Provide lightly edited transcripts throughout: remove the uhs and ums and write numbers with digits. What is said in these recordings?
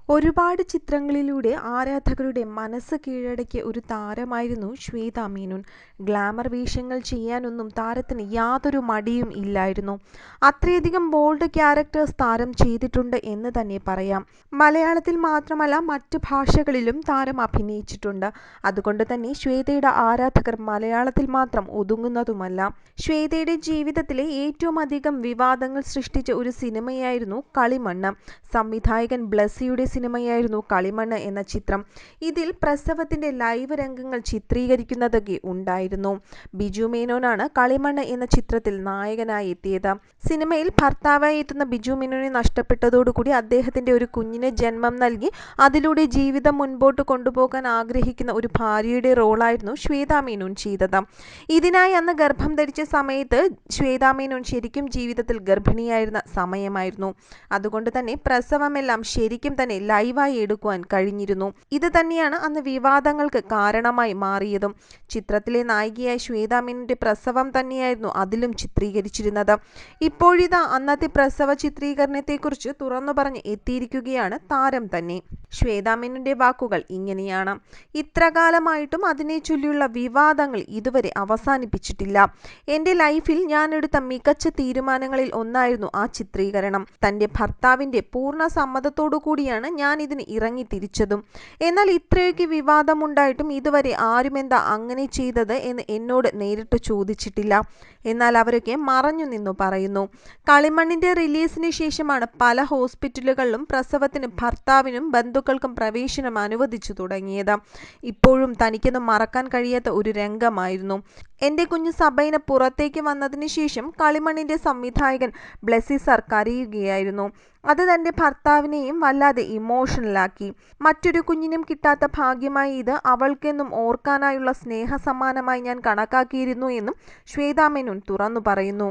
ഒരുപാട് ചിത്രങ്ങളിലൂടെ ആരാധകരുടെ മനസ്സ് കീഴടക്കിയ ഒരു താരമായിരുന്നു ശ്വേത മേനോൻ. ഗ്ലാമർ വേഷങ്ങൾ ചെയ്യാനൊന്നും താരത്തിന് യാതൊരു മടിയും ഇല്ലായിരുന്നു. അത്രയധികം ബോൾഡ് ക്യാരക്ടേഴ്സ് താരം ചെയ്തിട്ടുണ്ട് എന്ന് തന്നെ പറയാം. മലയാളത്തിൽ മാത്രമല്ല മറ്റ് ഭാഷകളിലും താരം അഭിനയിച്ചിട്ടുണ്ട്. അതുകൊണ്ട് തന്നെ ശ്വേതയുടെ ആരാധകർ മലയാളത്തിൽ മാത്രം ഒതുങ്ങുന്നതുമല്ല. ശ്വേതയുടെ ജീവിതത്തിലെ ഏറ്റവും അധികം വിവാദങ്ങൾ സൃഷ്ടിച്ച ഒരു സിനിമയായിരുന്നു കളിമണ്ണ്. സംവിധായകൻ ബ്ലസ്സിയുടെ സിനിമയായിരുന്നു കളിമണ്ണ് എന്ന ചിത്രം. ഇതിൽ പ്രസവത്തിന്റെ ലൈവ് രംഗങ്ങൾ ചിത്രീകരിക്കുന്നതൊക്കെ ഉണ്ടായിരുന്നു. ബിജു മേനോനാണ് കളിമണ്ണ് എന്ന ചിത്രത്തിൽ നായകനായി എത്തിയത്. സിനിമയിൽ ഭർത്താവായി എത്തുന്ന ബിജു മേനോനെ നഷ്ടപ്പെട്ടതോടുകൂടി അദ്ദേഹത്തിന്റെ ഒരു കുഞ്ഞിന് ജന്മം നൽകി അതിലൂടെ ജീവിതം മുൻപോട്ട് കൊണ്ടുപോകാൻ ആഗ്രഹിക്കുന്ന ഒരു ഭാര്യയുടെ റോളായിരുന്നു ശ്വേത മേനോൻ ചെയ്തത്. ഇതിനായി അന്ന് ഗർഭം ധരിച്ച സമയത്ത് ശ്വേത മേനോൻ ശരിക്കും ജീവിതത്തിൽ ഗർഭിണിയായിരുന്ന സമയമായിരുന്നു. അതുകൊണ്ട് തന്നെ പ്രസവമെല്ലാം ശരിക്കും തന്നെ ലൈവായി എടുക്കുവാൻ കഴിഞ്ഞിരുന്നു. ഇത് തന്നെയാണ് അന്ന് വിവാദങ്ങൾക്ക് കാരണമായി മാറിയതും. ചിത്രത്തിലെ നായികയായ ശ്വേത മേനോന്റെ പ്രസവം തന്നെയായിരുന്നു അതിലും ചിത്രീകരിച്ചിരുന്നത്. ഇപ്പോഴിതാ അന്നത്തെ പ്രസവ ചിത്രീകരണത്തെക്കുറിച്ച് തുറന്നു പറഞ്ഞ് എത്തിയിരിക്കുകയാണ് താരം തന്നെ. ശ്വേത മേനോന്റെ വാക്കുകൾ ഇങ്ങനെയാണ്: ഇത്രകാലമായിട്ടും അതിനെ ചൊല്ലിയുള്ള വിവാദങ്ങൾ ഇതുവരെ അവസാനിപ്പിച്ചിട്ടില്ല. എന്റെ ലൈഫിൽ ഞാൻ എടുത്ത മികച്ച തീരുമാനങ്ങളിൽ ഒന്നായിരുന്നു ആ ചിത്രീകരണം. തന്റെ ഭർത്താവിന്റെ പൂർണ്ണ സമ്മതത്തോടു കൂടിയാണ് ഞാൻ ഇതിന് ഇറങ്ങി തിരിച്ചതും. എന്നാൽ ഇത്രയൊക്കെ വിവാദമുണ്ടായിട്ടും ഇതുവരെ ആരുമെന്താ അങ്ങനെ ചെയ്തത് എന്ന് എന്നോട് നേരിട്ട് ചോദിച്ചിട്ടില്ല. എന്നാൽ അവരൊക്കെ മറഞ്ഞു നിന്നു പറയുന്നു. കളിമണ്ണിന്റെ റിലീസിന് ശേഷമാണ് പല ഹോസ്പിറ്റലുകളിലും പ്രസവത്തിന് ഭർത്താവിനും ബന്ധുക്കൾക്കും പ്രവേശനം അനുവദിച്ചു തുടങ്ങിയത്. ഇപ്പോഴും തനിക്കൊന്നും മറക്കാൻ കഴിയാത്ത ഒരു രംഗമായിരുന്നു. എന്റെ കുഞ്ഞു സബൈന പുറത്തേക്ക് വന്നതിന് ശേഷം കളിമണ്ണിന്റെ സംവിധായകൻ ബ്ലെസ്സി സർ കരയുകയായിരുന്നു. അത് തന്റെ ഭർത്താവിനെയും വല്ലാതെ ഇമോഷണലാക്കി. മറ്റൊരു കുഞ്ഞിനും കിട്ടാത്ത ഭാഗ്യമായി ഇത് അവൾക്കെന്നും ഓർക്കാനായുള്ള സ്നേഹസമ്മാനമായി ഞാൻ കണക്കാക്കിയിരുന്നു എന്നും ശ്വേത മേനോൻ തുറന്നു പറയുന്നു.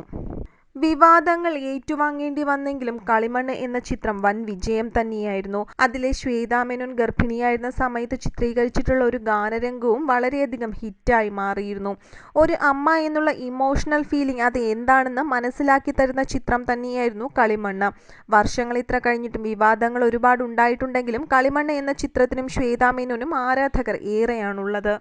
വിവാദങ്ങൾ ഏറ്റുവാങ്ങേണ്ടി വന്നെങ്കിലും കളിമണ്ണ് എന്ന ചിത്രം വൻ വിജയം തന്നെയായിരുന്നു. അതിലെ ശ്വേത മേനോൻ ഗർഭിണിയായിരുന്ന സമയത്ത് ചിത്രീകരിച്ചിട്ടുള്ള ഒരു ഗാനരംഗവും വളരെയധികം ഹിറ്റായി മാറിയിരുന്നു. ഒരു അമ്മ എന്നുള്ള ഇമോഷണൽ ഫീലിംഗ് അത് എന്താണെന്ന് മനസ്സിലാക്കി തരുന്ന ചിത്രം തന്നെയായിരുന്നു കളിമണ്ണ്. വർഷങ്ങൾ ഇത്ര കഴിഞ്ഞിട്ടും വിവാദങ്ങൾ ഒരുപാട് ഉണ്ടായിട്ടുണ്ടെങ്കിലും കളിമണ്ണ് എന്ന ചിത്രത്തിനും ശ്വേത മേനോനും ആരാധകർ ഏറെയാണുള്ളത്.